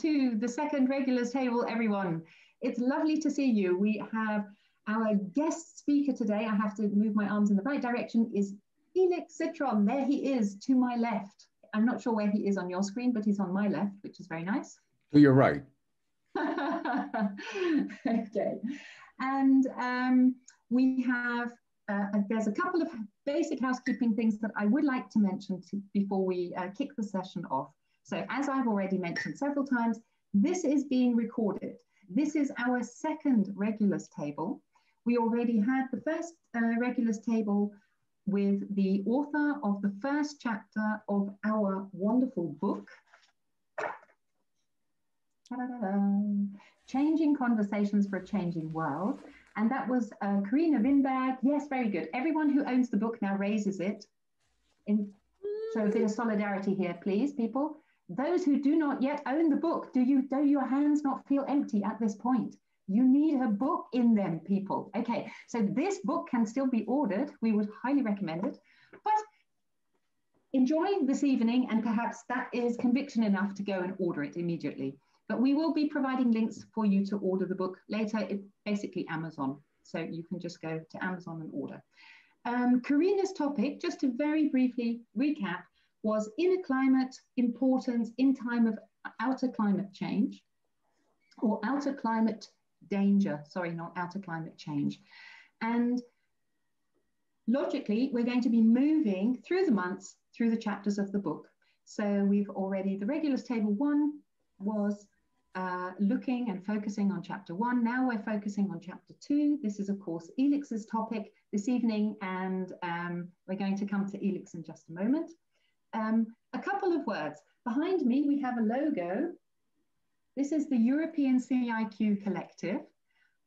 to the second Regulars Table, everyone. It's lovely to see you. We have our guest speaker today. I have to move my arms in the right direction, is Elix Cintron. There he is to my left. I'm not sure where he is on your screen, but he's on my left, which is very nice. To your right. Okay. And we have, there's a couple of basic housekeeping things that I would like to mention before we kick the session off. So as I've already mentioned several times, this is being recorded. This is our second Regulars Table. We already had the first Regulars Table with the author of the first chapter of our wonderful book, Changing Conversations for a Changing World. And that was Karina Winberg. Yes, very good. Everyone who owns the book now raises it. So a bit of solidarity here, please, people. Those who do not yet own the book, do your hands not feel empty at this point? You need a book in them, people. Okay, so this book can still be ordered. We would highly recommend it. But enjoy this evening, and perhaps that is conviction enough to go and order it immediately. But we will be providing links for you to order the book later. It's basically Amazon. So you can just go to Amazon and order. Karina's topic, just to very briefly recap, was inner climate importance in time of outer climate change, or outer climate danger, sorry, not outer climate change. And logically, we're going to be moving through the months, through the chapters of the book. So we've already, the Regulars Table 1 was looking and focusing on chapter 1. Now we're focusing on chapter 2. This is, of course, Elix's topic this evening, and we're going to come to Elix in just a moment. A couple of words. Behind me, we have a logo. This is the European CIQ Collective.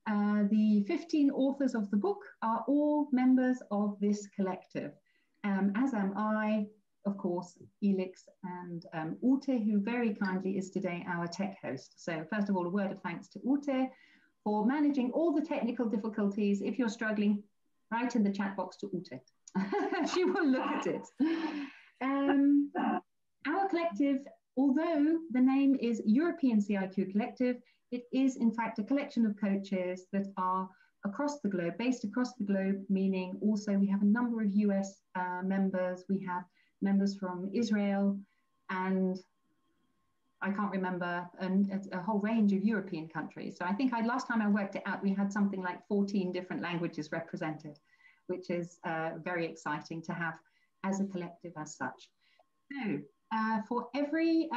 The 15 authors of the book are all members of this collective, as am I, of course, Elix, and Ute, who very kindly is today our tech host. So first of all, a word of thanks to Ute for managing all the technical difficulties. If you're struggling, write in the chat box to Ute. She will look at it. Our collective, although the name is European CIQ Collective, it is in fact a collection of coaches that are across the globe, based across the globe, meaning also we have a number of US members, we have members from Israel, and I can't remember, a whole range of European countries. So I think last time I worked it out, we had something like 14 different languages represented, which is very exciting to have as a collective as such. So for every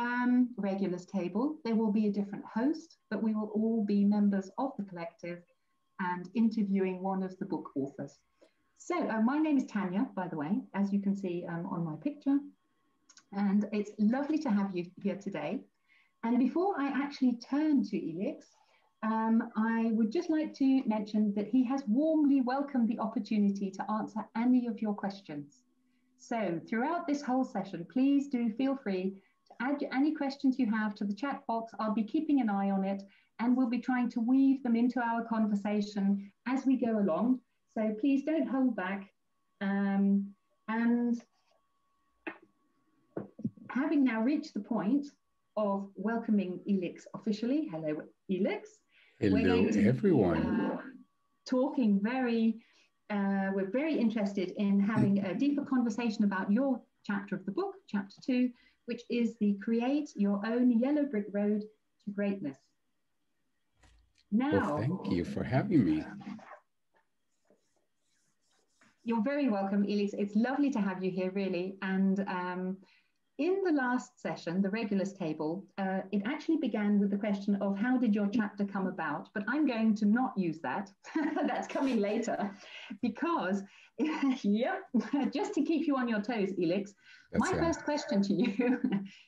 Regulars Table, there will be a different host, but we will all be members of the collective and interviewing one of the book authors. So my name is Tanya, by the way, as you can see on my picture, and it's lovely to have you here today. And before I actually turn to Elix, I would just like to mention that he has warmly welcomed the opportunity to answer any of your questions. So throughout this whole session, please do feel free to add any questions you have to the chat box. I'll be keeping an eye on it, and we'll be trying to weave them into our conversation as we go along. So please don't hold back. And having now reached the point of welcoming Elix officially, hello Elix. Hello everyone. Talking we're very interested in having a deeper conversation about your chapter of the book, chapter 2, which is the Create Your Own Yellow Brick Road to Greatness. Now, well, thank you for having me. You're very welcome, Elix. It's lovely to have you here, really. And in the last session, the Regulars Table, it actually began with the question of how did your chapter come about? But I'm going to not use that. That's coming later, because, yep, just to keep you on your toes, Elix, my first question to you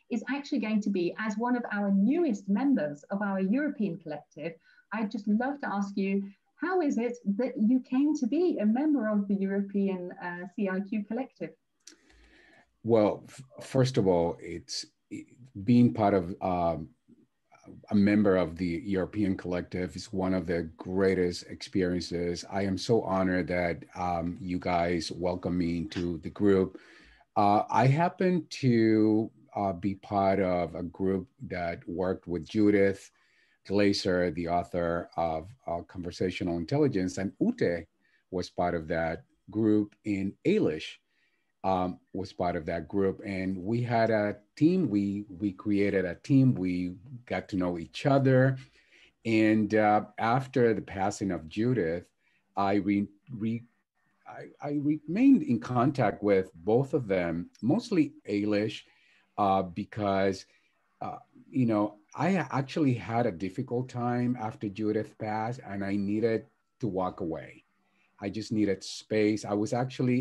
is actually going to be, as one of our newest members of our European collective, I'd just love to ask you, how is it that you came to be a member of the European CIQ collective? Well, first of all, it's being part of a member of the European collective is one of the greatest experiences. I am so honored that you guys welcome me into the group. I happen to be part of a group that worked with Judith Glaser, the author of Conversational Intelligence, and Ute was part of that group, and Elix was part of that group. And we had a team, we created a team, we got to know each other. And after the passing of Judith, I remained in contact with both of them, mostly Elix, because you know, I actually had a difficult time after Judith passed, and I needed to walk away. I just needed space. I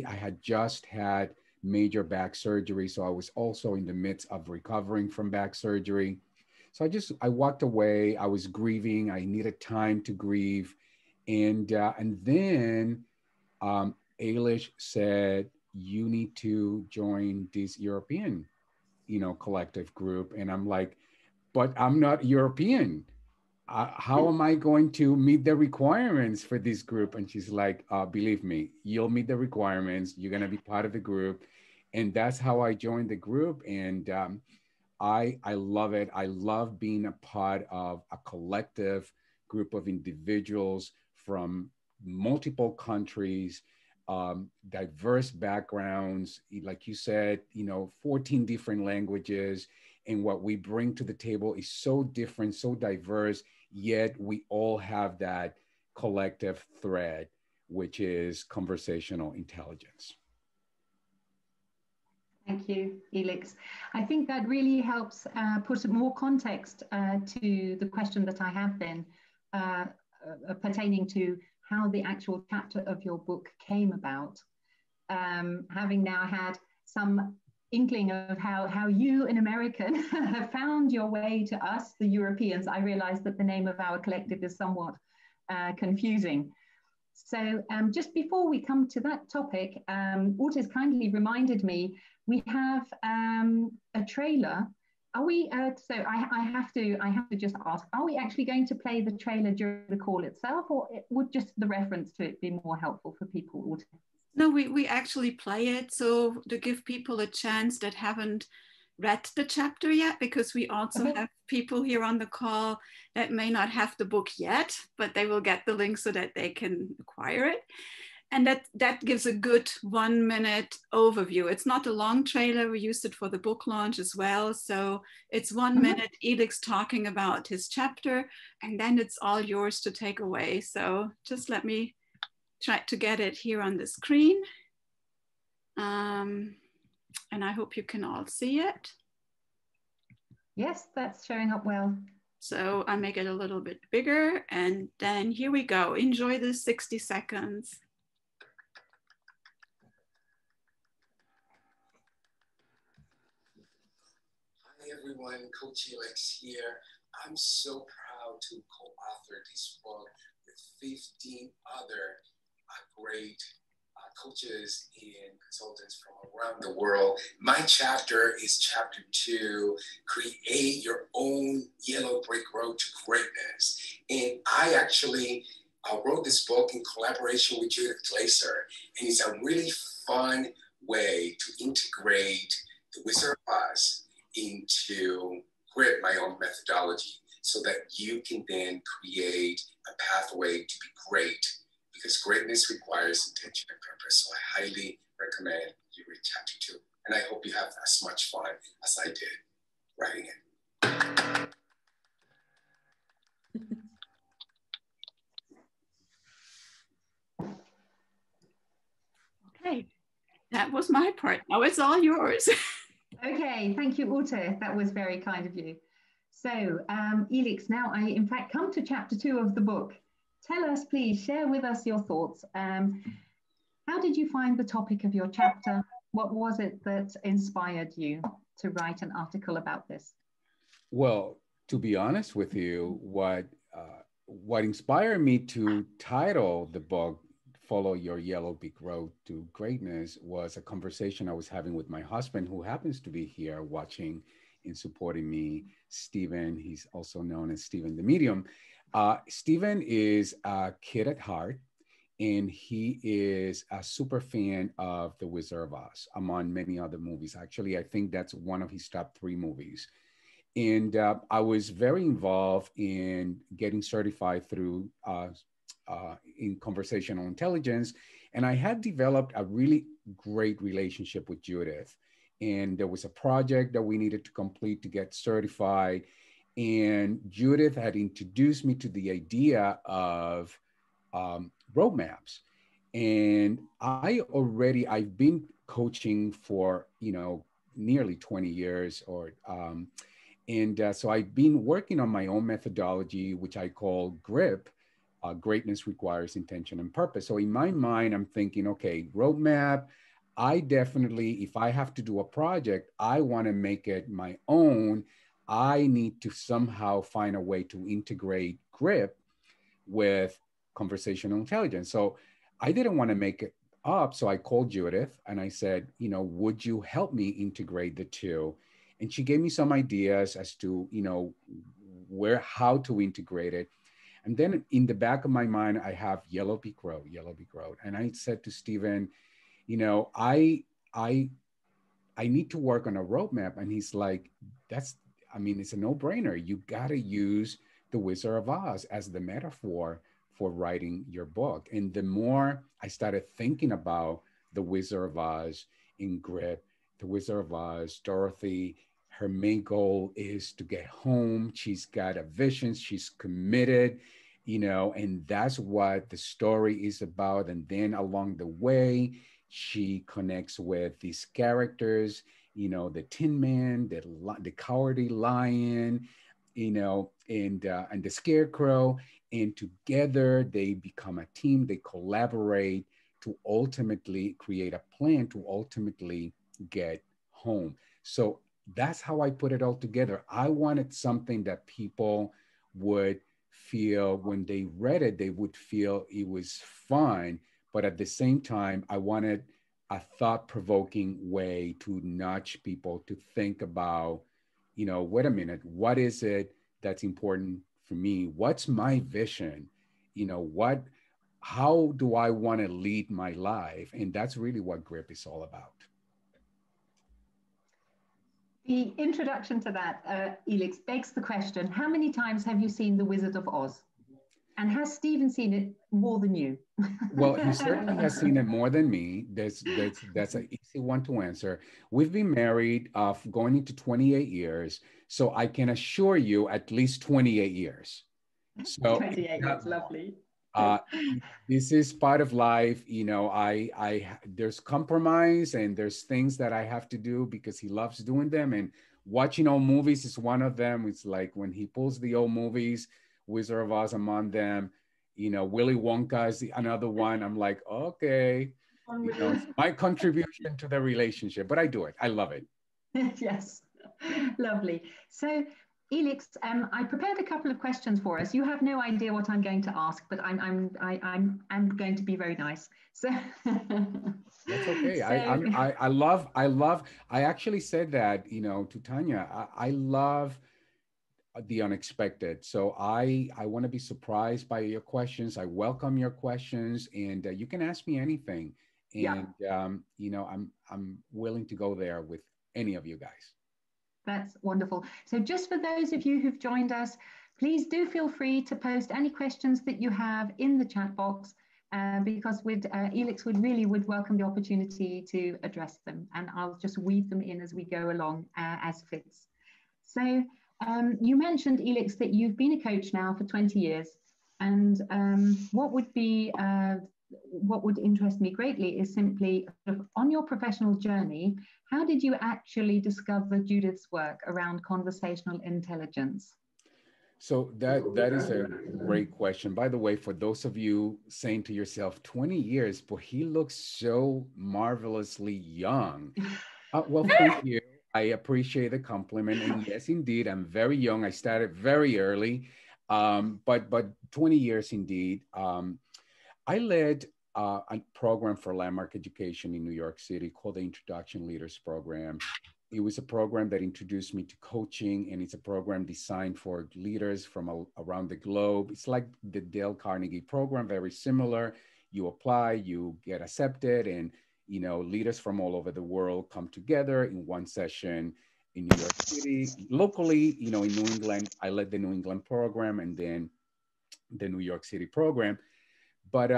had just had major back surgery, so I was also in the midst of recovering from back surgery. So I walked away. I was grieving. I needed time to grieve, and then Elix said, "You need to join this European, collective group." And I'm like, "But I'm not European. How am I going to meet the requirements for this group?" And she's like, "Believe me, you'll meet the requirements. You're going to be part of the group." And that's how I joined the group. And I love it. I love being a part of a collective group of individuals from multiple countries, diverse backgrounds. Like you said, 14 different languages. And what we bring to the table is so different, so diverse, yet we all have that collective thread, which is conversational intelligence. Thank you, Elix. I think that really helps put more context to the question that I have then, pertaining to how the actual chapter of your book came about. Having now had some inkling of how you, an American, have found your way to us, the Europeans, I realize that the name of our collective is somewhat confusing. So just before we come to that topic, Ute has kindly reminded me, we have a trailer. Are we, so I have to just ask, are we actually going to play the trailer during the call itself, or would just the reference to it be more helpful for people, Ute? No, we actually play it, so to give people a chance that haven't read the chapter yet, because we also have people here on the call that may not have the book yet, but they will get the link so that they can acquire it. And that gives a good 1 minute overview. It's not a long trailer. We used it for the book launch as well. So it's 1 minute, Elix talking about his chapter, and then it's all yours to take away. So just let me try to get it here on the screen. And I hope you can all see it. Yes, that's showing up well. So I make it a little bit bigger, and then here we go. Enjoy the 60 seconds. Hi everyone, Coach Elix here. I'm so proud to co-author this book with 15 other great coaches and consultants from around the world. My chapter is chapter 2, create your own yellow brick road to greatness. And I actually wrote this book in collaboration with Judith Glaser. And it's a really fun way to integrate the Wizard of Oz into G.R.I.P, my own methodology, so that you can then create a pathway to be great, because greatness requires intention and purpose. So I highly recommend you read chapter 2. And I hope you have as much fun as I did writing it. Okay, that was my part. Now it's all yours. Okay, thank you, Ute. That was very kind of you. So, Elix, now I in fact come to chapter 2 of the book. Tell us, please, share with us your thoughts. How did you find the topic of your chapter? What was it that inspired you to write an article about this? Well, to be honest with you, what inspired me to title the book Follow Your Yellow Brick Road to Greatness was a conversation I was having with my husband, who happens to be here watching and supporting me, Stephen. He's also known as Stephen the Medium. Stephen is a kid at heart, and he is a super fan of The Wizard of Oz, among many other movies. Actually, I think that's one of his top 3 movies. And I was very involved in getting certified through in conversational intelligence. And I had developed a really great relationship with Judith. And there was a project that we needed to complete to get certified. And Judith had introduced me to the idea of roadmaps. And I've been coaching for, nearly 20 years so I've been working on my own methodology, which I call GRIP. Greatness requires intention and purpose. So in my mind, I'm thinking, okay, roadmap. I definitely, if I have to do a project, I want to make it my own. I need to somehow find a way to integrate GRIP with conversational intelligence. So I didn't want to make it up. So I called Judith and I said, would you help me integrate the two? And she gave me some ideas as to, how to integrate it. And then in the back of my mind, I have Yellow Brick Road. And I said to Stephen, I need to work on a roadmap. And he's like, it's a no-brainer. You got to use The Wizard of Oz as the metaphor for writing your book. And the more I started thinking about The Wizard of Oz in GRIP, The Wizard of Oz, Dorothy, her main goal is to get home. She's got a vision. She's committed, and that's what the story is about. And then along the way, she connects with these characters, the Tin Man, the Cowardly Lion, and the Scarecrow. And together they become a team. They collaborate to ultimately create a plan to ultimately get home. So that's how I put it all together. I wanted something that people would feel when they read it, they would feel it was fun. But at the same time, I wanted a thought-provoking way to nudge people to think about, wait a minute, what is it that's important for me? What's my vision? How do I want to lead my life? And that's really what GRIP is all about. The introduction to that, Elix, begs the question, how many times have you seen The Wizard of Oz? And has Stephen seen it more than you? Well, he certainly has seen it more than me. That's an easy one to answer. We've been married going into 28 years. So I can assure you at least 28 years. So 28, that's lovely. This is part of life. There's compromise and there's things that I have to do because he loves doing them, and watching old movies is one of them. It's like when he pulls the old movies, Wizard of Oz among them, Willy Wonka is another one. I'm like, okay, it's my contribution to the relationship, but I do it. I love it. Yes, lovely. So Elix, I prepared a couple of questions for us. You have no idea what I'm going to ask, but I'm going to be very nice. So that's okay. So, I actually said that, to Tanya, I love the unexpected. So I want to be surprised by your questions. I welcome your questions, and you can ask me anything. And yeah. I'm willing to go there with any of you guys. That's wonderful. So just for those of you who've joined us, please do feel free to post any questions that you have in the chat box, because Elix would welcome the opportunity to address them, and I'll just weave them in as we go along as fits. So you mentioned, Elix, that you've been a coach now for 20 years, and what would interest me greatly is simply on your professional journey, how did you actually discover Judith's work around conversational intelligence? So that is a great question. By the way, for those of you saying to yourself, 20 years, but he looks so marvelously young. Well, thank you. I appreciate the compliment. And yes, indeed, I'm very young. I started very early, but 20 years indeed. I led a program for landmark education in New York City called the Introduction Leaders Program. It was a program that introduced me to coaching, and it's a program designed for leaders from around the globe. It's like the Dale Carnegie program, very similar. you apply, you get accepted, and leaders from all over the world come together in one session in New York City. Locally, in New England, I led the New England program and then the New York City program. But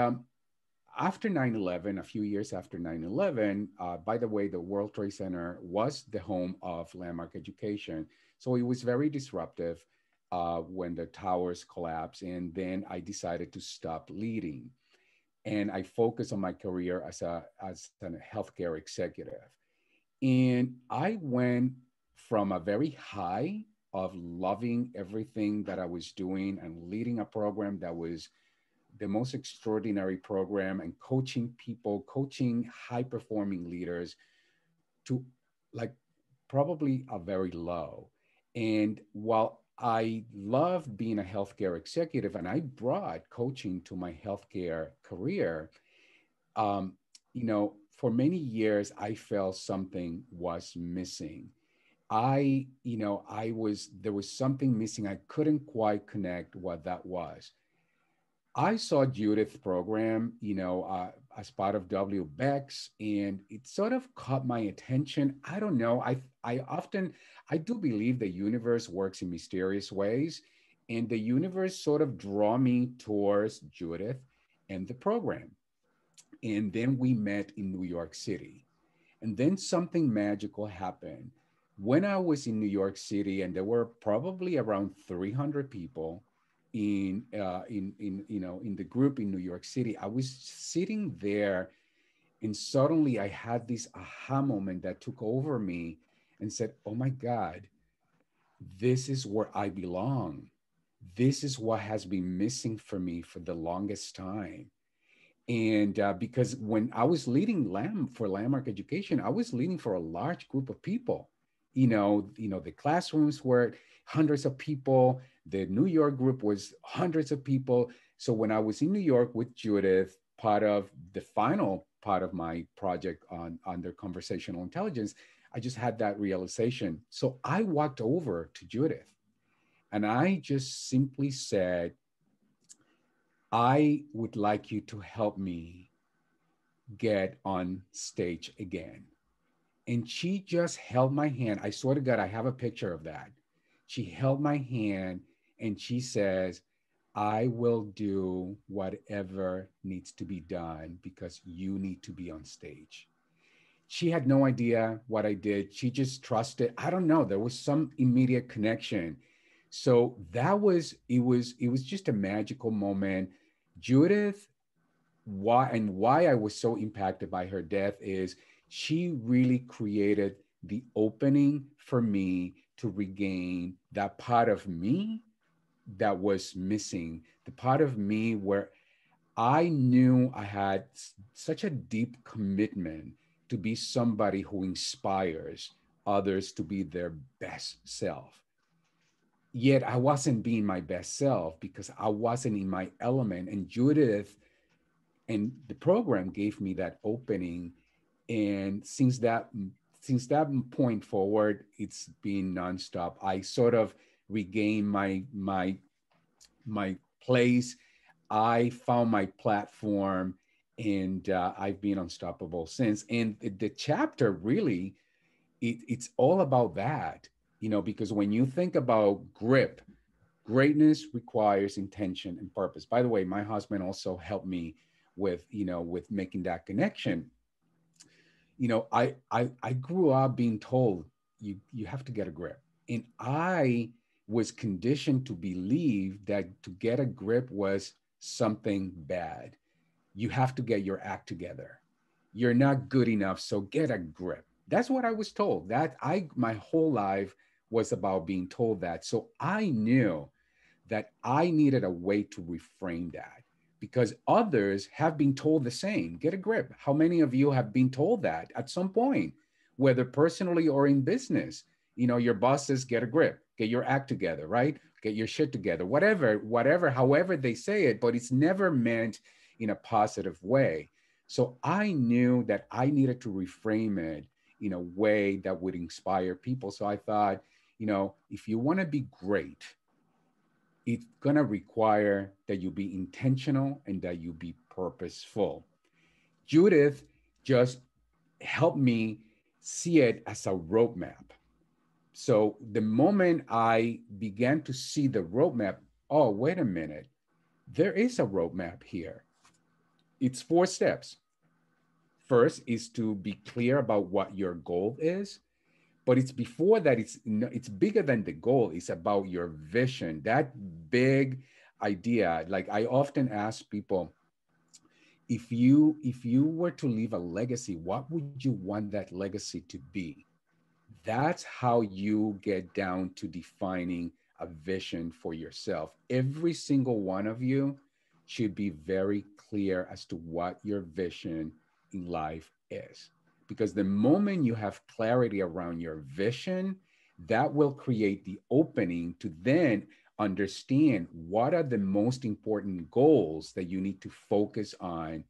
after 9/11, a few years after 9/11, by the way, the World Trade Center was the home of landmark education. So it was very disruptive when the towers collapsed. And then I decided to stop leading. And I focused on my career as a healthcare executive. And I went from a very high of loving everything that I was doing and leading a program that was the most extraordinary program and coaching people, coaching high performing leaders to like probably a very low. And while I loved being a healthcare executive and I brought coaching to my healthcare career, um, for many years, I felt something was missing. There was something missing. I couldn't quite connect what that was. I saw Judith's program, as part of W. Beck's, and it sort of caught my attention. I don't know. I do believe the universe works in mysterious ways, and the universe sort of draw me towards Judith and the program. And then we met in New York City. And then something magical happened. When I was in New York City, and there were probably around 300 people in the group in New York City, I was sitting there, and suddenly I had this aha moment that took over me and said, "Oh my God, this is where I belong. This is what has been missing for me for the longest time." And because when I was leading for landmark education, I was leading for a large group of people. The classrooms were hundreds of people. The New York group was hundreds of people. So when I was in New York with Judith, part of the final part of my project on their conversational intelligence, I just had that realization. So I walked over to Judith and I just simply said, "I would like you to help me get on stage again." And she just held my hand. I swear to God, I have a picture of that. She held my hand and she says, "I will do whatever needs to be done because you need to be on stage." She had no idea what I did. She just trusted. I don't know. There was some immediate connection. So it was just a magical moment. Judith, why I was so impacted by her death is she really created the opening for me to regain that part of me that was missing, the part of me where I knew I had such a deep commitment to be somebody who inspires others to be their best self. Yet I wasn't being my best self because I wasn't in my element. And Judith and the program gave me that opening. And since that point forward, it's been nonstop. I sort of regained my place. I found my platform, and I've been unstoppable since. And the chapter really, it's all about that, because when you think about grip, greatness requires intention and purpose. By the way, my husband also helped me with making that connection. I grew up being told you have to get a grip, and I was conditioned to believe that to get a grip was something bad. You have to get your act together. You're not good enough, so get a grip. That's what I was told. That I my whole life was about being told that. So I knew that I needed a way to reframe that because others have been told the same. Get a grip. How many of you have been told that at some point, whether personally or in business? Your boss says, get a grip, get your act together, right? Get your shit together, whatever, however they say it, but it's never meant in a positive way. So I knew that I needed to reframe it in a way that would inspire people. So I thought, if you want to be great, it's going to require that you be intentional and that you be purposeful. Judith just helped me see it as a roadmap. So the moment I began to see the roadmap, oh, wait a minute, there is a roadmap here. It's 4 steps. First is to be clear about what your goal is, but it's before that, it's bigger than the goal. It's about your vision, that big idea. Like I often ask people, if you were to leave a legacy, what would you want that legacy to be? That's how you get down to defining a vision for yourself. Every single one of you should be very clear as to what your vision in life is. Because the moment you have clarity around your vision, that will create the opening to then understand what are the most important goals that you need to focus on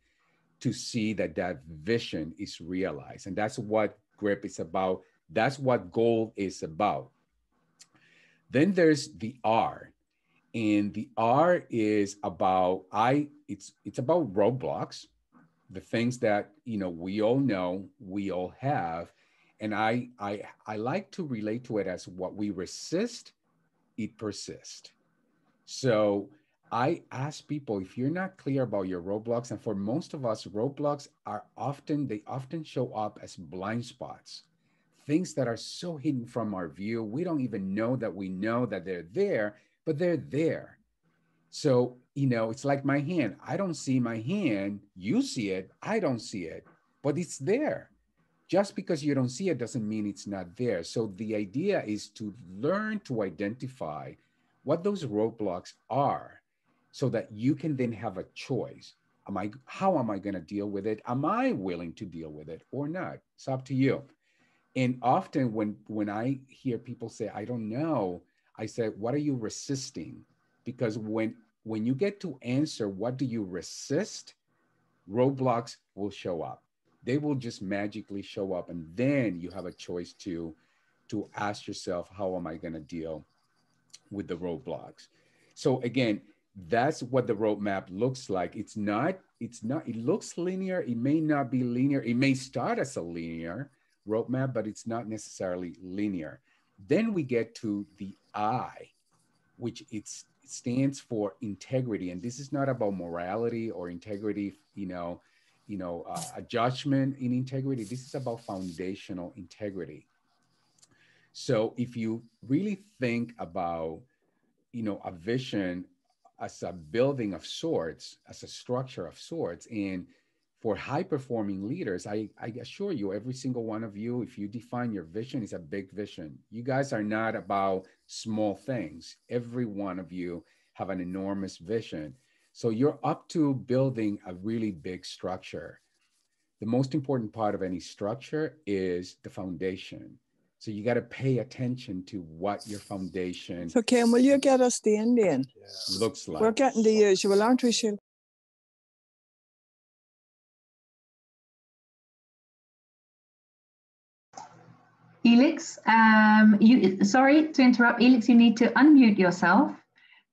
to see that that vision is realized. And that's what G.R.I.P is about. That's what goal is about. Then there's the R. And the R is about, it's about roadblocks, the things that, we all know, we all have. And I like to relate to it as what we resist, it persists. So I ask people, if you're not clear about your roadblocks, and for most of us, roadblocks they often show up as blind spots, things that are so hidden from our view, we don't even know that they're there, but they're there. So, it's like my hand. I don't see my hand. You see it. I don't see it, but it's there. Just because you don't see it doesn't mean it's not there. So the idea is to learn to identify what those roadblocks are so that you can then have a choice. How am I going to deal with it? Am I willing to deal with it or not? It's up to you. And often when I hear people say, I don't know, I say, what are you resisting? Because when you get to answer, what do you resist? Roadblocks will show up. They will just magically show up. And then you have a choice to ask yourself, how am I going to deal with the roadblocks? So again, that's what the roadmap looks like. It looks linear. It may not be linear. It may start as a linear roadmap, but it's not necessarily linear. Then we get to the I, which it stands for integrity. And this is not about morality or integrity, a judgment in integrity. This is about foundational integrity. So if you really think about, a vision as a building of sorts, as a structure of sorts, and for high-performing leaders, I assure you, every single one of you, if you define your vision, is a big vision. You guys are not about small things. Every one of you have an enormous vision. So you're up to building a really big structure. The most important part of any structure is the foundation. So you got to pay attention to what your foundation. So Ken, will you get us the Indian? Looks like. We're getting the usual, aren't we, Sheila? Elix, sorry to interrupt. Elix, you need to unmute yourself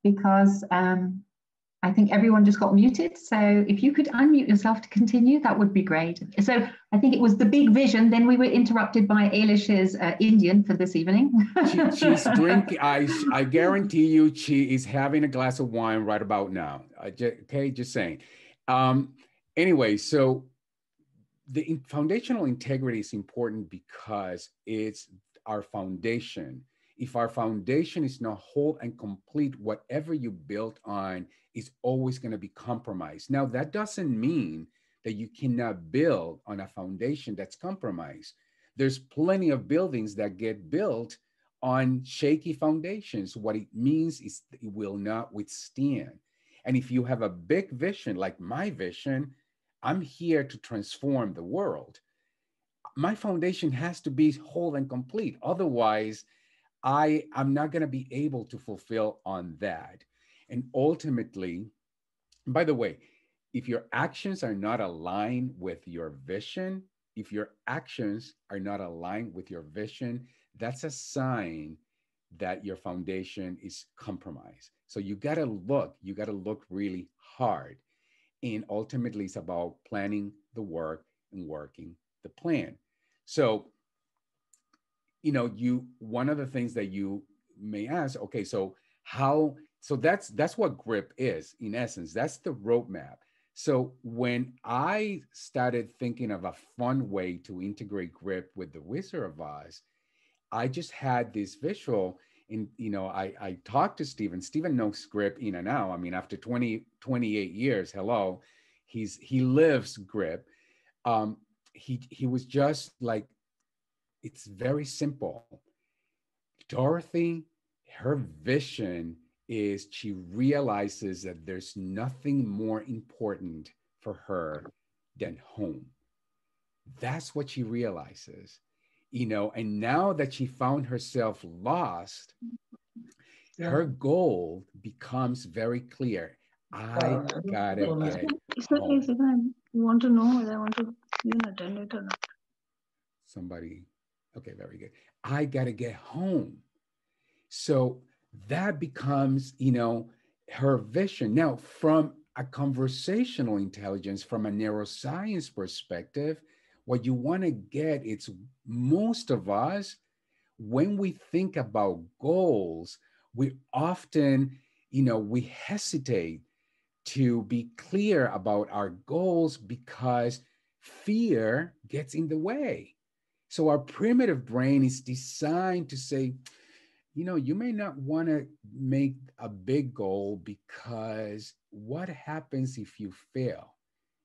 because I think everyone just got muted. So if you could unmute yourself to continue, that would be great. So I think it was the big vision. Then we were interrupted by Elix's Indian for this evening. She's drinking. I guarantee you she is having a glass of wine right about now. Okay, just saying. Anyway, so the foundational integrity is important because it's our foundation. If our foundation is not whole and complete, whatever you built on is always going to be compromised. Now, that doesn't mean that you cannot build on a foundation that's compromised. There's plenty of buildings that get built on shaky foundations. What it means is it will not withstand. And if you have a big vision, like my vision, I'm here to transform the world. My foundation has to be whole and complete. Otherwise, I'm not going to be able to fulfill on that. And ultimately, by the way, if your actions are not aligned with your vision, that's a sign that your foundation is compromised. So you got to look really hard. And ultimately, it's about planning the work and working the plan. So, one of the things that you may ask, okay, so that's what GRIP is in essence. That's the roadmap. So when I started thinking of a fun way to integrate GRIP with the Wizard of Oz, I just had this visual. And I talked to Stephen. Stephen knows GRIP in and out. I mean, after 28 years, hello, he lives GRIP. He was just like, it's very simple. Dorothy, her vision is she realizes that there's nothing more important for her than home. That's what she realizes, and now that she found herself lost, her goal becomes very clear. I gotta get home. You want to know whether I want to attend it or not? Somebody, okay, very good. I gotta get home. So that becomes, her vision. Now, from a conversational intelligence, from a neuroscience perspective, what you want to get, it's most of us, when we think about goals, we often, we hesitate to be clear about our goals because fear gets in the way. So our primitive brain is designed to say, you may not want to make a big goal because what happens if you fail?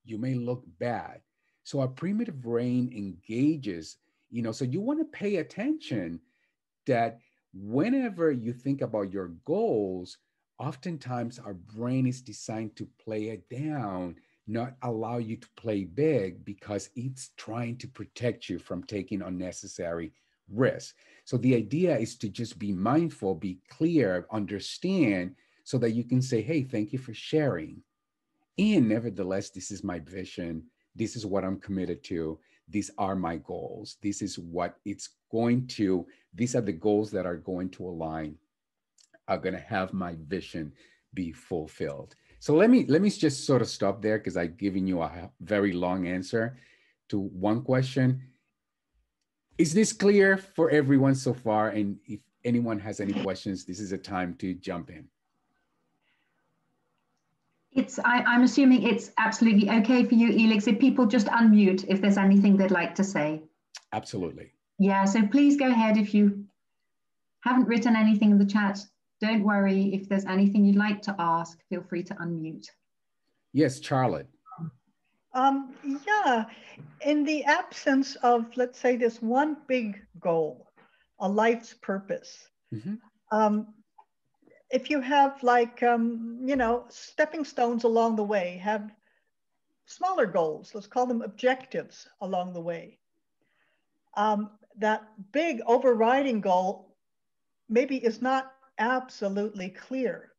You may look bad. So our primitive brain engages, so you want to pay attention that whenever you think about your goals, oftentimes our brain is designed to play it down, not allow you to play big because it's trying to protect you from taking unnecessary risks. So the idea is to just be mindful, be clear, understand, so that you can say, hey, thank you for sharing. And nevertheless, this is my vision. This is what I'm committed to. These are my goals. This is what these are the goals that are going to align, are going to have my vision be fulfilled. So let me just sort of stop there because I've given you a very long answer to one question. Is this clear for everyone so far? And if anyone has any questions, this is a time to jump in. I'm assuming it's absolutely okay for you, Elix, if people just unmute if there's anything they'd like to say. Absolutely. Yeah, so please go ahead. If you haven't written anything in the chat, don't worry. If there's anything you'd like to ask, feel free to unmute. Yes, Charlotte. Yeah, in the absence of, let's say, this one big goal, a life's purpose, if you have stepping stones along the way, have smaller goals, let's call them objectives along the way. That big overriding goal maybe is not absolutely clear,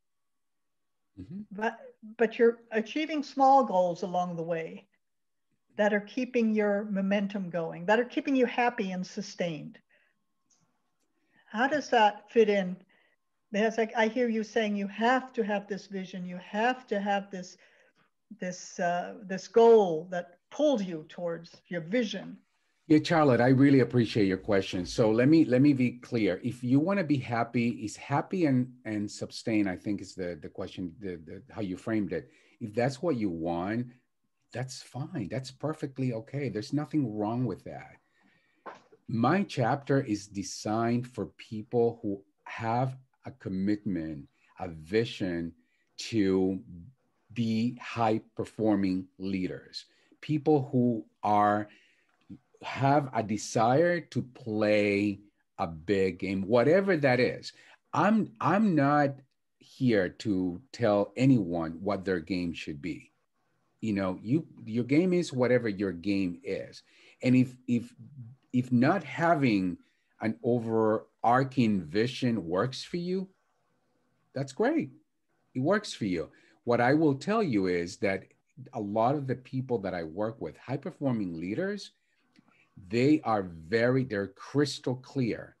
but you're achieving small goals along the way that are keeping your momentum going, that are keeping you happy and sustained. How does that fit in? Because I hear you saying you have to have this vision, you have to have this goal that pulls you towards your vision. Yeah, Charlotte, I really appreciate your question. So let me be clear. If you want to be happy, is happy and sustain, I think is the question, how you framed it. If that's what you want, that's fine. That's perfectly okay. There's nothing wrong with that. My chapter is designed for people who have a commitment, a vision to be high-performing leaders, people who have a desire to play a big game, whatever that is. I'm not here to tell anyone what their game should be. Your game is whatever your game is. And if not having an overarching vision works for you, that's great. It works for you. What I will tell you is that a lot of the people that I work with, high-performing leaders, they're crystal clear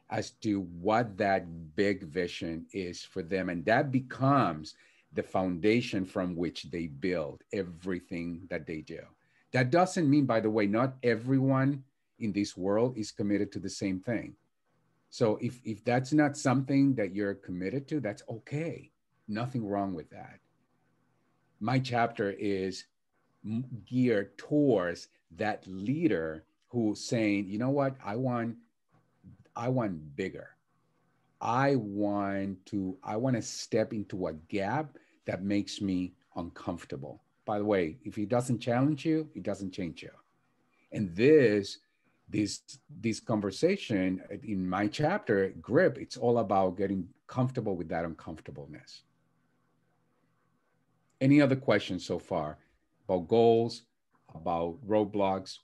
as to what that big vision is for them. And that becomes the foundation from which they build everything that they do. That doesn't mean, by the way, not everyone in this world is committed to the same thing. So if that's not something that you're committed to, that's okay. Nothing wrong with that. My chapter is geared towards that leader who's saying, you know what, I want bigger. I want to step into a gap that makes me uncomfortable. By the way, if it doesn't challenge you, it doesn't change you. And this conversation in my chapter, G.R.I.P, it's all about getting comfortable with that uncomfortableness. Any other questions so far about goals, about roadblocks?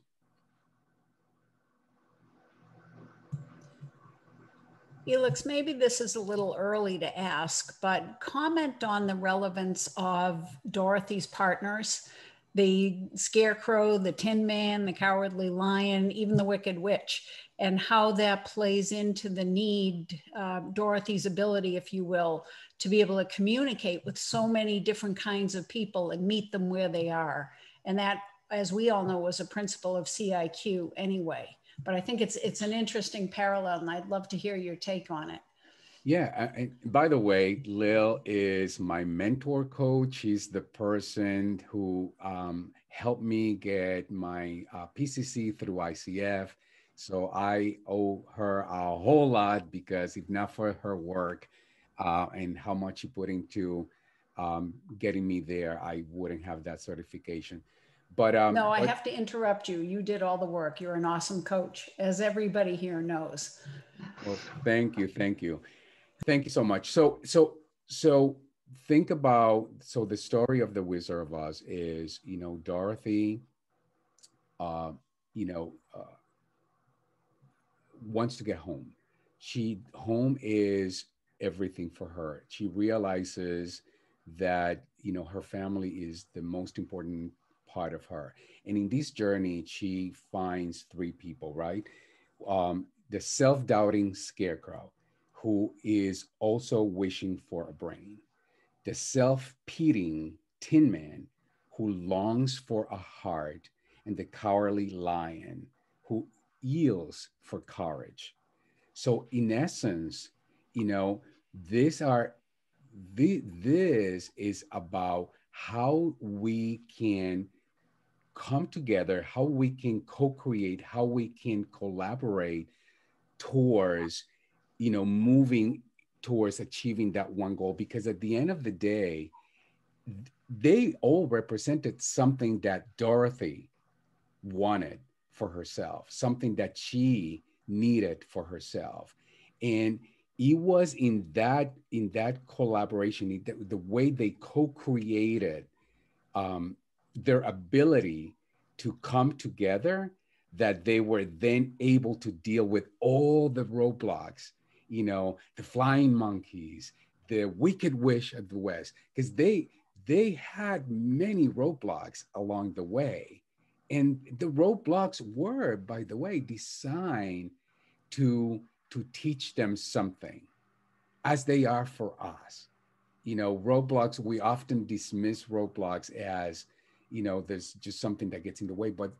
Elix, maybe this is a little early to ask, but comment on the relevance of Dorothy's partners, the Scarecrow, the Tin Man, the Cowardly Lion, even the Wicked Witch, and how that plays into the need, Dorothy's ability, if you will, to be able to communicate with so many different kinds of people and meet them where they are. And that, as we all know, was a principle of CIQ anyway. But I think it's an interesting parallel, and I'd love to hear your take on it. Yeah, and by the way, Lil is my mentor coach. She's the person who helped me get my PCC through ICF. So I owe her a whole lot, because if not for her work and how much she put into getting me there, I wouldn't have that certification. But no, I have to interrupt you. You did all the work. You're an awesome coach, as everybody here knows. Well, thank you. Thank you. Thank you so much. So think about, so the story of the Wizard of Oz is, you know, Dorothy, wants to get home. Home is everything for her. She realizes that, you know, her family is the most important part of her. And in this journey, she finds three people, right? The self-doubting Scarecrow, who is also wishing for a brain. The self-pitying Tin Man, who longs for a heart. And the cowardly lion, who yields for courage. So in essence, you know, this is about how we can come together, how we can co-create, how we can collaborate towards, you know, moving towards achieving that one goal. Because at the end of the day, they all represented something that Dorothy wanted for herself, something that she needed for herself. And it was in that collaboration, the way they co-created their ability to come together, that they were then able to deal with all the roadblocks, you know, the flying monkeys, the Wicked Witch of the West, because they had many roadblocks along the way. And the roadblocks were, by the way, designed to teach them something, as they are for us. You know, roadblocks, we often dismiss roadblocks as, you know, there's just something that gets in the way, but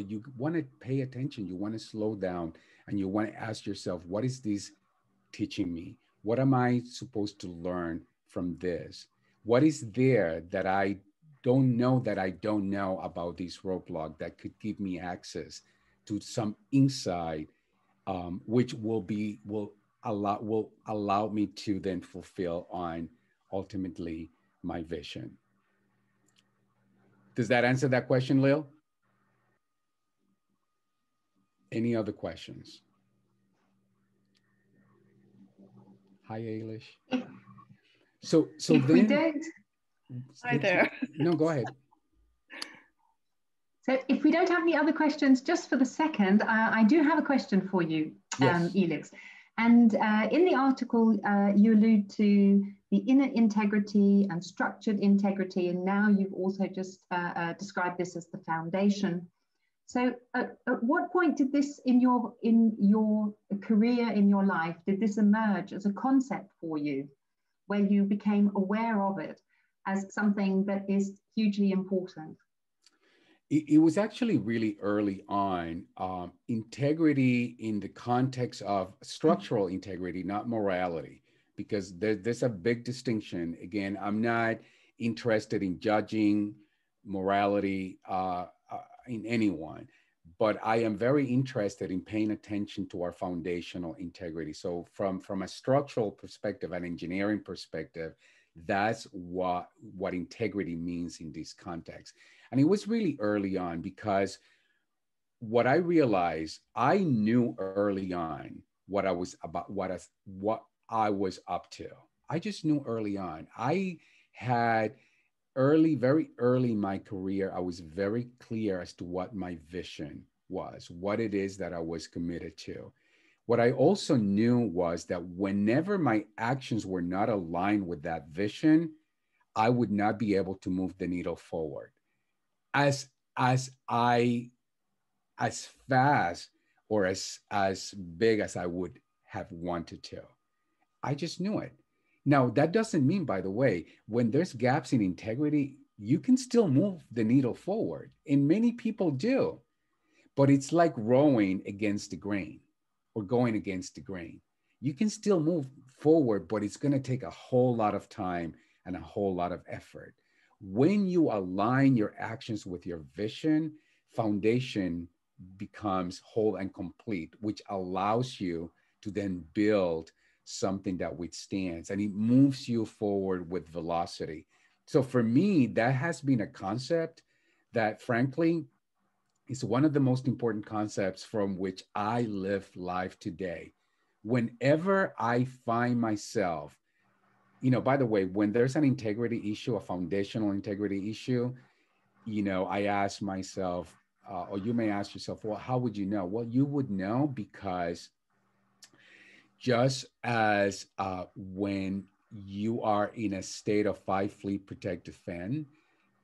you want to pay attention, you want to slow down, and you want to ask yourself, what is this teaching me? What am I supposed to learn from this? What is there that I don't know about this roadblock that could give me access to some insight, which will allow me to then fulfill on ultimately my vision. Does that answer that question, Lil? Any other questions? Hi, Ailish. So if then, we don't, Hi there. No, go ahead. So if we don't have any other questions, just for the second, I do have a question for you, Yes. Elix. And in the article, you allude to the inner integrity and structured integrity, and now you've also just described this as the foundation. So at what point did this, in your career, in your life, did this emerge as a concept for you, where you became aware of it? as something that is hugely important? It was actually really early on. Integrity in the context of structural integrity, not morality, because there's a big distinction. Again, I'm not interested in judging morality in anyone, but I am very interested in paying attention to our foundational integrity. So from a structural perspective, an engineering perspective, that's what integrity means in this context. And it was really early on, because what I realized, I knew early on what I was about, what I was up to. I just knew early on. I had very early in my career, I was very clear as to what my vision was, what it is that I was committed to. What I also knew was that whenever my actions were not aligned with that vision, I would not be able to move the needle forward as fast or as big as I would have wanted to. I just knew it. Now, that doesn't mean, by the way, when there's gaps in integrity, you can still move the needle forward. And many people do. But it's like rowing against the grain or going against the grain. You can still move forward, but it's going to take a whole lot of time and a whole lot of effort. When you align your actions with your vision, foundation becomes whole and complete, which allows you to then build something that withstands, and it moves you forward with velocity. So for me, that has been a concept that, frankly, is one of the most important concepts from which I live life today. Whenever I find myself, by the way, when there's an integrity issue, a foundational integrity issue, I ask myself, or you may ask yourself, well, how would you know? Well, you would know because just as when you are in a state of fight, flee, protect, defend,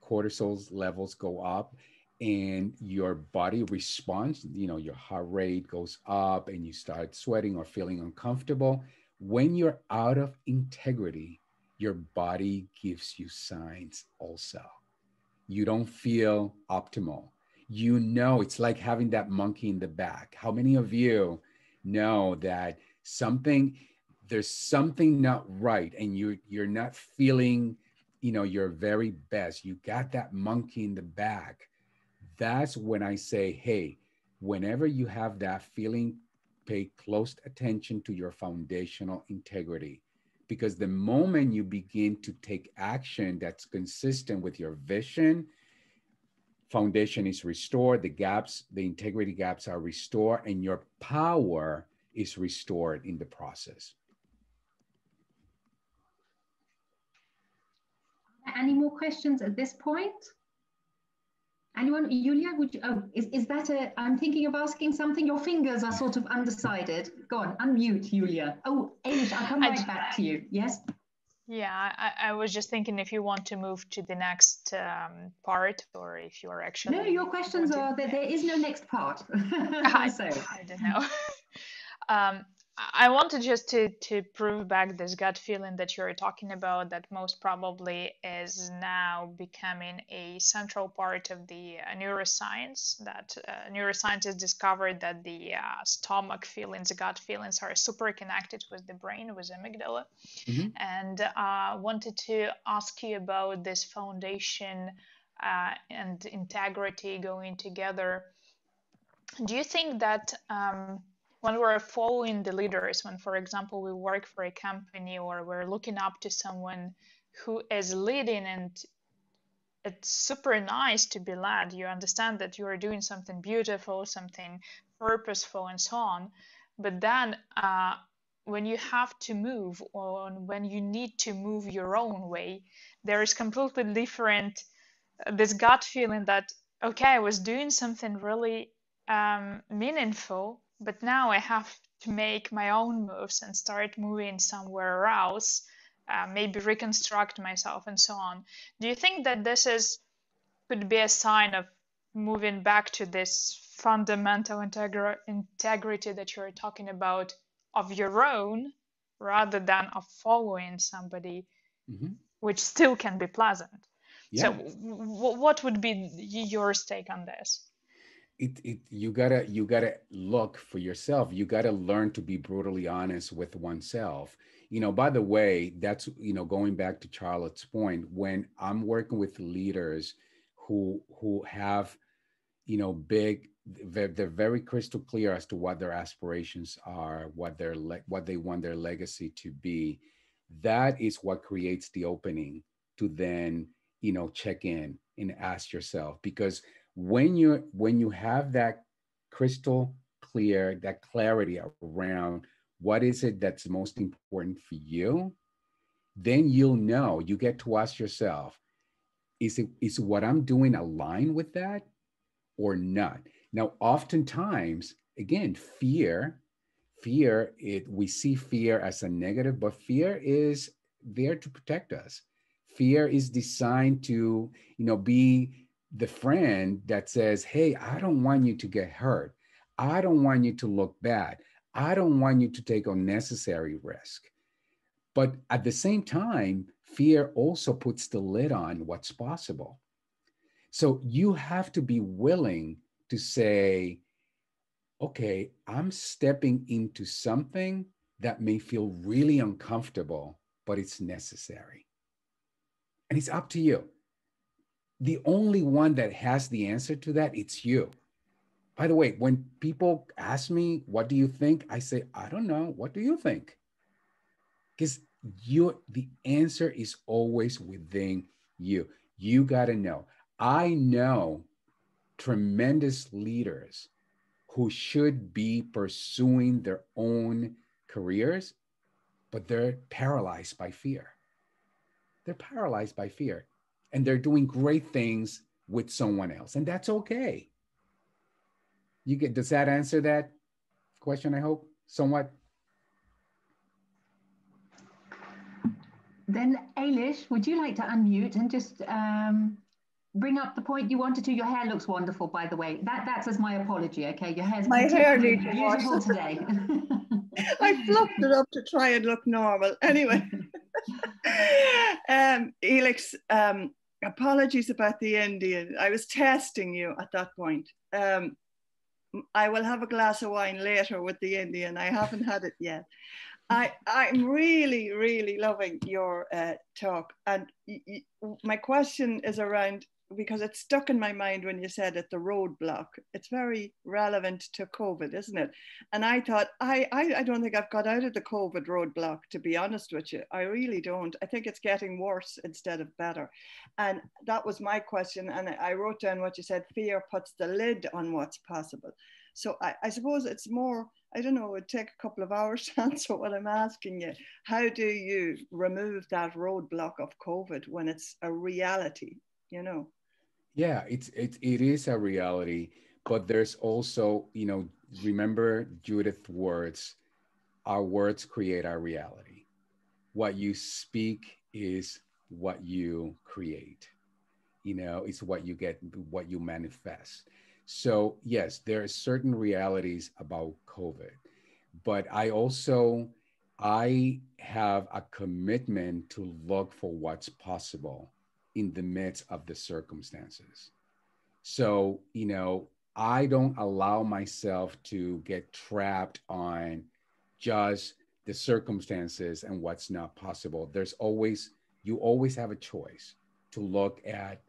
cortisol levels go up and your body responds, your heart rate goes up and you start sweating or feeling uncomfortable. When you're out of integrity, your body gives you signs also. You don't feel optimal. It's like having that monkey in the back. How many of you know that there's something not right and you're not feeling, your very best? You got that monkey in the back. That's when I say, hey, whenever you have that feeling, pay close attention to your foundational integrity. Because the moment you begin to take action that's consistent with your vision, foundation is restored, the integrity gaps are restored, and your power is restored in the process. Any more questions at this point? Anyone? Julia, is that I'm thinking of asking something. Your fingers are sort of undecided. Go on, unmute, Julia. Oh, Elish, I'll come right back to you. Yes? Yeah, I was just thinking if you want to move to the next part, or if you are actually... No, your questions are that there is no next part. I don't know. I wanted just to prove back this gut feeling that you're talking about, that most probably is now becoming a central part of the neuroscience, that neuroscientists discovered that the stomach feelings, the gut feelings are super connected with the brain, with amygdala. Mm-hmm. And wanted to ask you about this foundation and integrity going together. Do you think that when we're following the leaders, when, for example, we work for a company or we're looking up to someone who is leading, and it's super nice to be led, you understand that you are doing something beautiful, something purposeful, and so on. But then when you have to move, or when you need to move your own way, there is completely different, this gut feeling that, okay, I was doing something really meaningful, but now I have to make my own moves and start moving somewhere else, maybe reconstruct myself and so on. Do you think that this could be a sign of moving back to this fundamental integrity that you're talking about, of your own, rather than of following somebody? Mm-hmm. which still can be pleasant. Yeah. So what would be your take on this? You gotta look for yourself. You gotta learn to be brutally honest with oneself. By the way, that's, going back to Charlotte's point, when I'm working with leaders who have, they're very crystal clear as to what their aspirations are, what they want their legacy to be. That is what creates the opening to then, check in and ask yourself, because when you have that crystal clear, that clarity around what is it that's most important for you, then you get to ask yourself, is what I'm doing aligned with that or not? Now, oftentimes, again, we see fear as a negative, but fear is there to protect us. Fear is designed to, be the friend that says, hey, I don't want you to get hurt. I don't want you to look bad. I don't want you to take unnecessary risk. But at the same time, fear also puts the lid on what's possible. So you have to be willing to say, okay, I'm stepping into something that may feel really uncomfortable, but it's necessary. And it's up to you. The only one that has the answer to that, it's you. By the way, when people ask me, what do you think? I say, I don't know. What do you think? Because the answer is always within you. You got to know. I know tremendous leaders who should be pursuing their own careers, but they're paralyzed by fear. They're paralyzed by fear, and they're doing great things with someone else, and that's okay. Does that answer that question, I hope, somewhat? Then, Elix, would you like to unmute and just bring up the point you wanted to? Your hair looks wonderful, by the way. That's as my apology, okay? Your hair's beautiful today. I fluffed it up to try and look normal. Anyway, Elix, apologies about the Indian. I was testing you at that point. I will have a glass of wine later with the Indian. I haven't had it yet. I'm really, really loving your talk. And my question is around, because it's stuck in my mind when you said it, the roadblock. It's very relevant to COVID, isn't it? And I thought, I don't think I've got out of the COVID roadblock, to be honest with you. I really don't. I think it's getting worse instead of better. And that was my question. And I wrote down what you said, fear puts the lid on what's possible. So I suppose it's more, I don't know, it would take a couple of hours to answer what I'm asking you. How do you remove that roadblock of COVID when it's a reality, Yeah, it is a reality, but there's also, remember Judith's words, our words create our reality. What you speak is what you create, it's what you get, what you manifest. So yes, there are certain realities about COVID, but I have a commitment to look for what's possible in the midst of the circumstances. So, I don't allow myself to get trapped on just the circumstances and what's not possible. You always have a choice to look at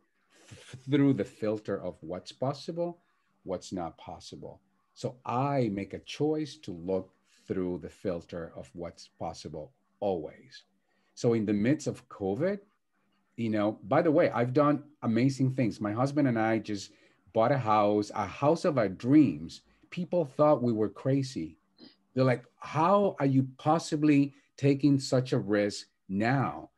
through the filter of what's possible, what's not possible. So I make a choice to look through the filter of what's possible always. So in the midst of COVID, by the way, I've done amazing things. My husband and I just bought a house of our dreams. People thought we were crazy. They're like, how are you possibly taking such a risk now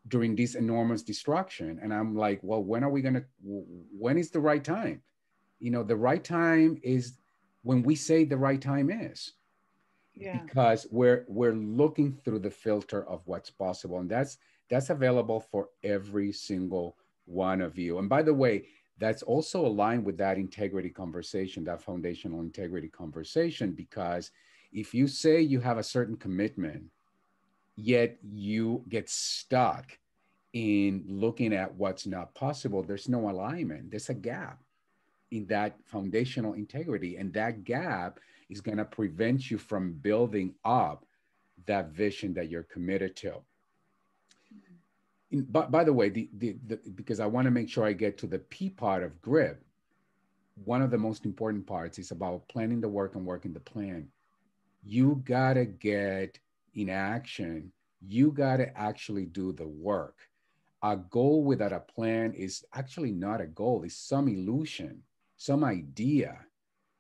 during this enormous destruction? And I'm like, well, when is the right time? The right time is when we say the right time is. Yeah. Because we're looking through the filter of what's possible. And that's available for every single one of you. And by the way, that's also aligned with that integrity conversation, that foundational integrity conversation, because if you say you have a certain commitment, yet you get stuck in looking at what's not possible, there's no alignment. There's a gap in that foundational integrity. And that gap is going to prevent you from building up that vision that you're committed to. By the way, because I want to make sure I get to the P part of GRIP, one of the most important parts is about planning the work and working the plan. You got to get in action. You got to actually do the work. A goal without a plan is actually not a goal. It's some illusion, some idea.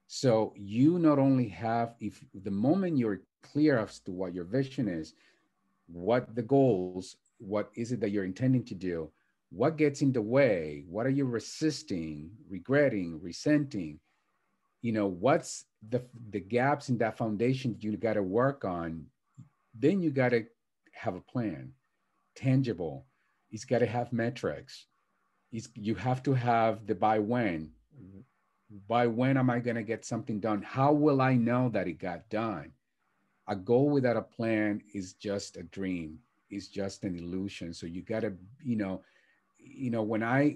So you not only have, if the moment you're clear as to what your vision is, what the goals, what is it that you're intending to do, what gets in the way, what are you resisting, regretting, resenting, you know, what's the gaps in that foundation you got to work on, then you got to have a plan, tangible. It's got to have metrics. You have to have the by when. By when am I going to get something done? How will I know that it got done? A goal without a plan is just a dream. It's just an illusion. So you got to, when I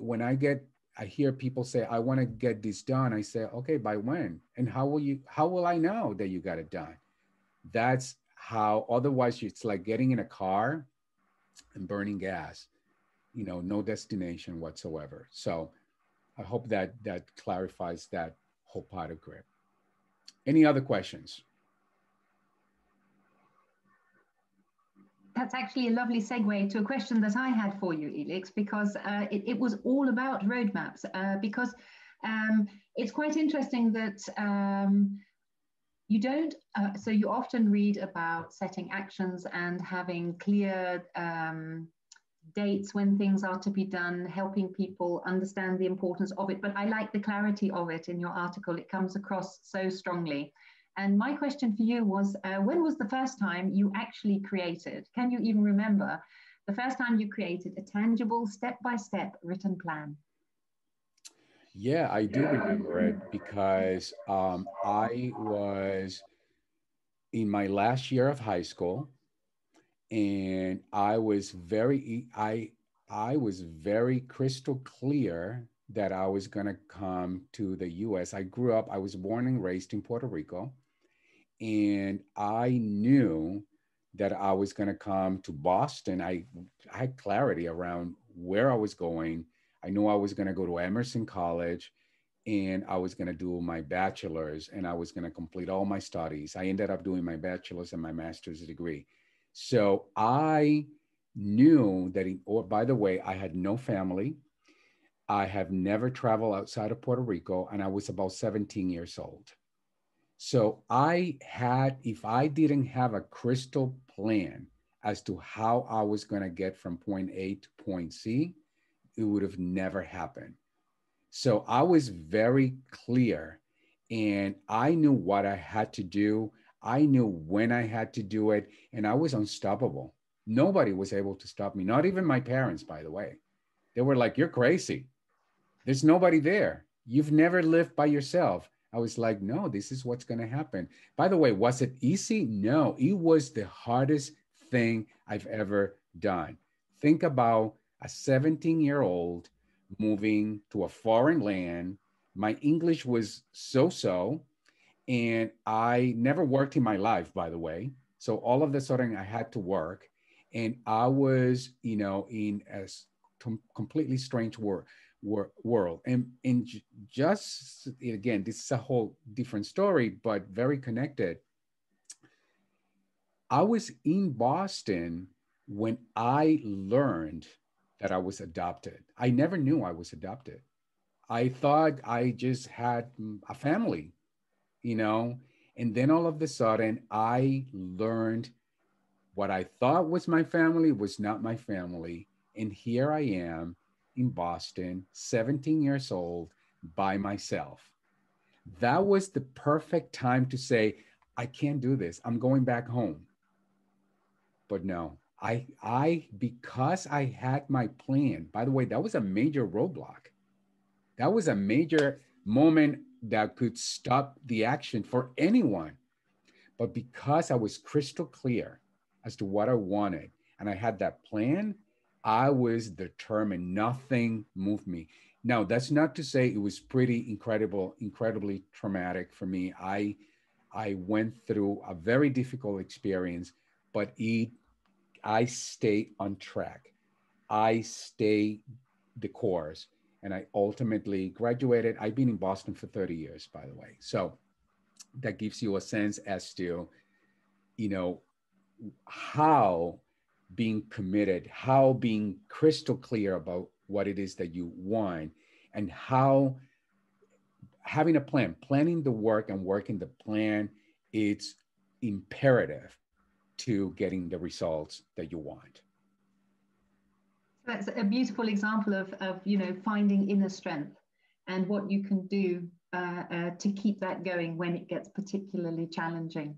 hear people say, I want to get this done. I say, okay, by when? And how will I know that you got it done? That's how, otherwise it's like getting in a car and burning gas, no destination whatsoever. So I hope that clarifies that whole part of GRIP. Any other questions? That's actually a lovely segue to a question that I had for you, Elix, because it was all about roadmaps, because it's quite interesting that you don't, so you often read about setting actions and having clear dates when things are to be done, helping people understand the importance of it. But I like the clarity of it in your article. It comes across so strongly. And my question for you was, when was the first time you actually created, can you even remember, the first time you created a tangible step-by-step written plan? Yeah, I do remember it because I was in my last year of high school, and I was very crystal clear that I was going to come to the US. I was born and raised in Puerto Rico, and I knew that I was going to come to Boston. I had clarity around where I was going. I knew I was going to go to Emerson College, and I was going to do my bachelor's, and I was going to complete all my studies. I ended up doing my bachelor's and my master's degree. So I knew that, by the way, I had no family. I have never traveled outside of Puerto Rico, and I was about 17 years old. So if I didn't have a crystal plan as to how I was going to get from point A to point C, it would have never happened. So I was very clear, and I knew what I had to do. I knew when I had to do it, and I was unstoppable. Nobody was able to stop me, not even my parents, by the way. They were like, you're crazy. There's nobody there. You've never lived by yourself. I was like, no, this is what's going to happen. By the way, was it easy? No, it was the hardest thing I've ever done. Think about a 17-year-old moving to a foreign land. My English was so-so, and I never worked in my life, by the way. So all of a sudden I had to work, and I was, in a completely strange world. And just, again, this is a whole different story, but very connected. I was in Boston when I learned that I was adopted. I never knew I was adopted. I thought I just had a family, and then all of a sudden I learned what I thought was my family was not my family. And here I am in Boston, 17 years old, by myself. That was the perfect time to say, I can't do this. I'm going back home. But no, because I had my plan, by the way, that was a major roadblock. That was a major moment that could stop the action for anyone. But because I was crystal clear as to what I wanted, and I had that plan, I was determined. Nothing moved me. Now, that's not to say it was pretty incredibly traumatic for me. I went through a very difficult experience, but I stayed on track. I stayed the course, and I ultimately graduated. I've been in Boston for 30 years, by the way. So that gives you a sense as to, you know, how being committed, how being crystal clear about what it is that you want, and how having a plan, planning the work and working the plan, it's imperative to getting the results that you want. That's a beautiful example of you know, finding inner strength and what you can do to keep that going when it gets particularly challenging.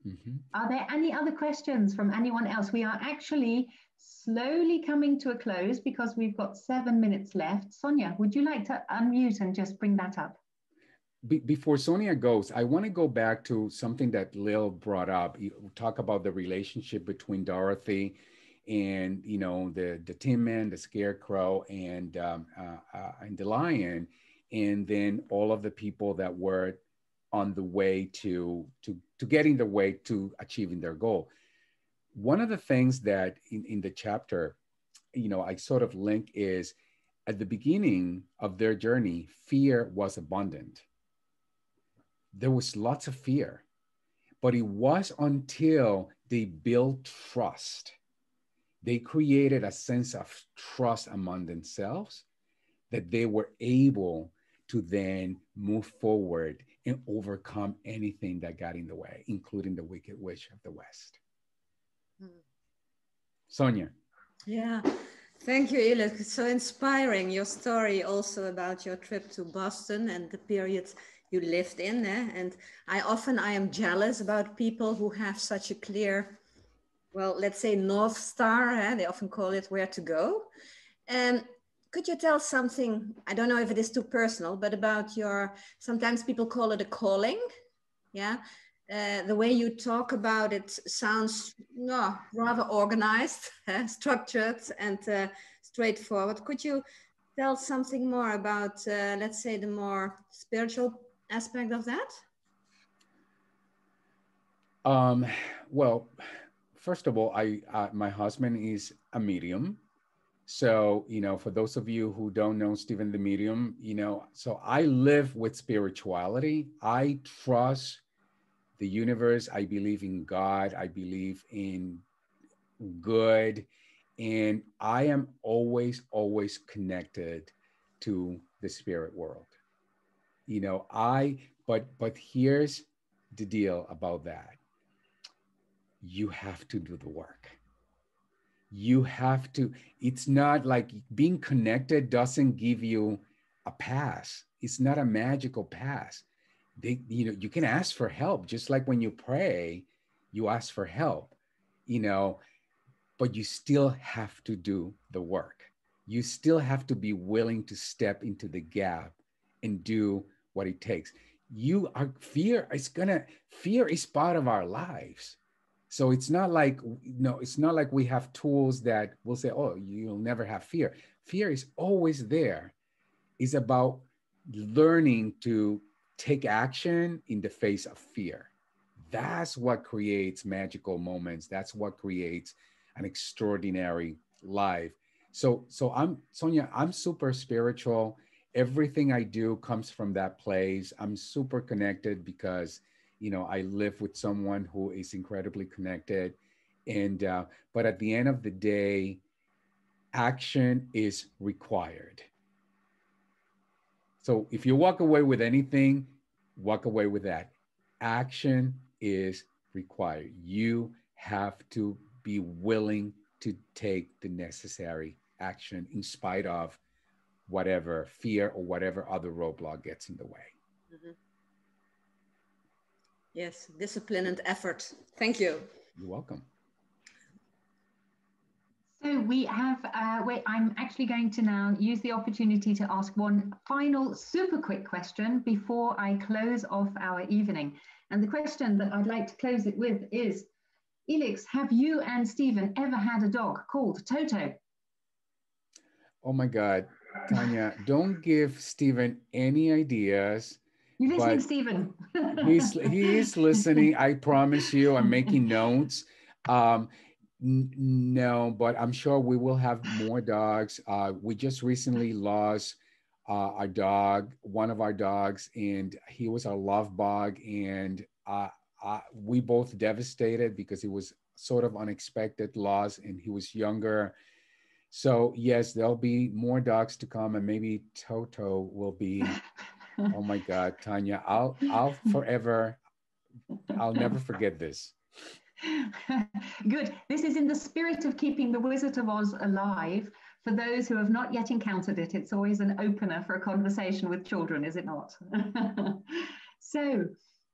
Mm-hmm. Are there any other questions from anyone else? We are actually slowly coming to a close because we've got 7 minutes left. Sonia, would you like to unmute and just bring that up? Before Sonia goes, I want to go back to something that Lil brought up. You talk about the relationship between Dorothy and, you know, the Tin Man, the Scarecrow, and the Lion, and then all of the people that were on the way to getting the way to achieving their goal. One of the things that in the chapter, you know, I sort of link is at the beginning of their journey, fear was abundant. There was lots of fear, but it was until they built trust, they created a sense of trust among themselves, that they were able to then move forward and overcome anything that got in the way, including the Wicked Witch of the West. Sonia. Yeah, thank you, Elix. It's so inspiring, your story also about your trip to Boston and the period you lived in. And I am jealous about people who have such a clear, well, let's say North Star, they often call it, where to go. And could you tell something, I don't know if it is too personal, but about your, sometimes people call it a calling, yeah? The way you talk about it sounds rather organized, structured, and straightforward. Could you tell something more about, let's say, the more spiritual aspect of that? Well, first of all, my husband is a medium. So, you know, for those of you who don't know Stephen the Medium, you know, so I live with spirituality. I trust the universe. I believe in God. I believe in good. And I am always connected to the spirit world. You know, but here's the deal about that. You have to do the work. You have to, it's not like being connected doesn't give you a pass. It's not a magical pass. You know, you can ask for help, just like when you pray, you ask for help, you know, but you still have to do the work. You still have to be willing to step into the gap and do what it takes. Fear is part of our lives. So it's not like, it's not like we have tools that will say, oh, you'll never have fear. Fear is always there. It's about learning to take action in the face of fear. That's what creates magical moments. That's what creates an extraordinary life. So Sonia, I'm super spiritual. Everything I do comes from that place. I'm super connected because, you know, I live with someone who is incredibly connected. And, but at the end of the day, action is required. So if you walk away with anything, walk away with that. Action is required. You have to be willing to take the necessary action in spite of whatever fear or whatever other roadblock gets in the way. Mm-hmm. Yes, discipline and effort. Thank you. You're welcome. So we have, I'm actually going to now use the opportunity to ask one final super quick question before I close off our evening. And the question that I'd like to close it with is, Elix, have you and Stephen ever had a dog called Toto? Oh my God, Tanya, don't give Stephen any ideas. You listening, Stephen? He is listening. I promise you, I'm making notes. No, but I'm sure we will have more dogs. We just recently lost our dog, one of our dogs, and he was our love bug. And we both devastated because it was sort of unexpected loss, and he was younger. So yes, there'll be more dogs to come, and maybe Toto will be. Oh my God, Tanya, I'll never forget this. Good. This is in the spirit of keeping the Wizard of Oz alive. For those who have not yet encountered it, it's always an opener for a conversation with children, is it not? So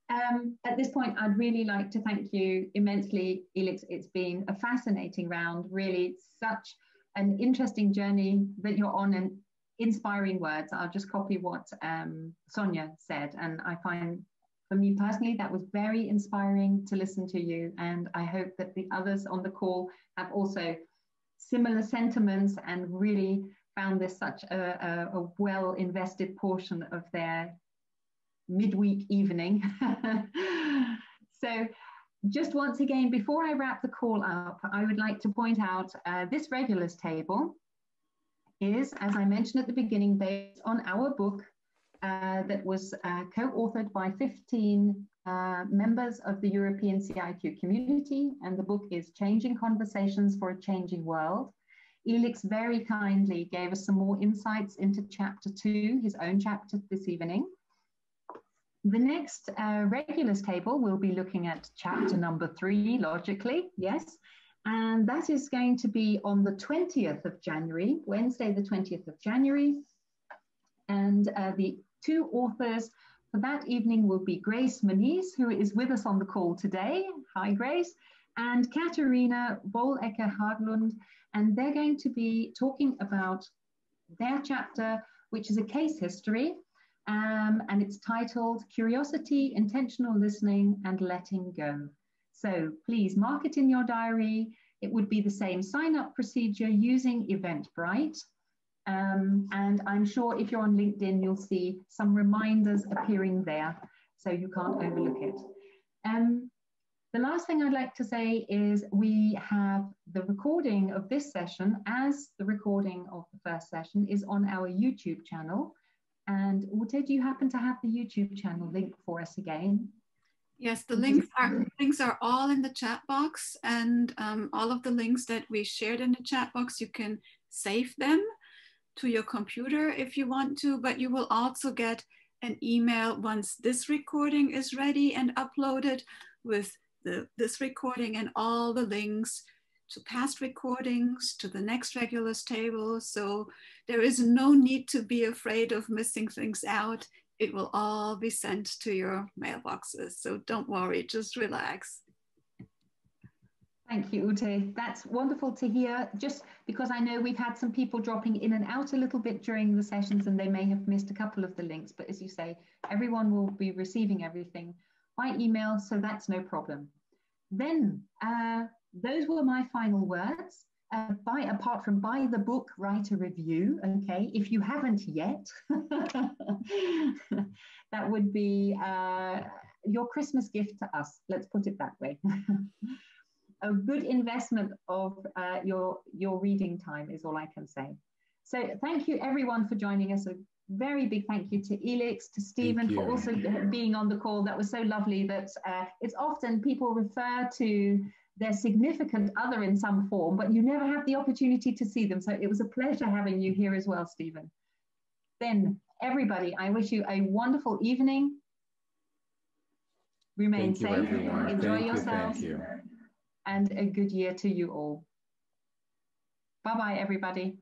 at this point, I'd really like to thank you immensely, Elix. It's been a fascinating round, really such an interesting journey that you're on, and inspiring words. I'll just copy what Sonia said, and I find, for me personally, that was very inspiring to listen to you, and I hope that the others on the call have also similar sentiments and really found this such a well invested portion of their midweek evening. So just once again, before I wrap the call up, I would like to point out this regulars table is, as I mentioned at the beginning, based on our book that was co-authored by 15 members of the European CIQ community, and the book is Changing Conversations for a Changing World. Elix very kindly gave us some more insights into chapter 2, his own chapter this evening. The next regulars table, we'll be looking at chapter number 3, logically, yes. And that is going to be on the 20th of January, Wednesday, the 20th of January. And the two authors for that evening will be Grace Moniz, who is with us on the call today. Hi, Grace. And Katarina Bollecker-Haglund. And they're going to be talking about their chapter, which is a case history. And it's titled Curiosity, Intentional Listening, and Letting Go. So please mark it in your diary. It would be the same sign-up procedure using Eventbrite. And I'm sure if you're on LinkedIn, you'll see some reminders appearing there, so you can't overlook it. The last thing I'd like to say is we have the recording of this session, as the recording of the first session is on our YouTube channel. And Ute, do you happen to have the YouTube channel link for us again? Yes, the links are all in the chat box, and all of the links that we shared in the chat box, you can save them to your computer if you want to, but you will also get an email once this recording is ready and uploaded with this recording and all the links to past recordings, to the next regulars table. So there is no need to be afraid of missing things out. It will all be sent to your mailboxes. So don't worry, just relax. Thank you, Ute. That's wonderful to hear, just because I know we've had some people dropping in and out a little bit during the sessions, and they may have missed a couple of the links, but as you say, everyone will be receiving everything by email, so that's no problem. Then, those were my final words. Apart from buy the book, write a review, okay? If you haven't yet, that would be your Christmas gift to us. Let's put it that way. A good investment of your reading time is all I can say. So thank you everyone for joining us. A very big thank you to Elix, to Stephen for also being on the call. That was so lovely that it's often people refer to their significant other in some form, but you never have the opportunity to see them. So it was a pleasure having you here as well, Stephen. Then everybody, I wish you a wonderful evening. Remain safe, everyone. Enjoy yourselves. Thank you. And a good year to you all. Bye-bye, everybody.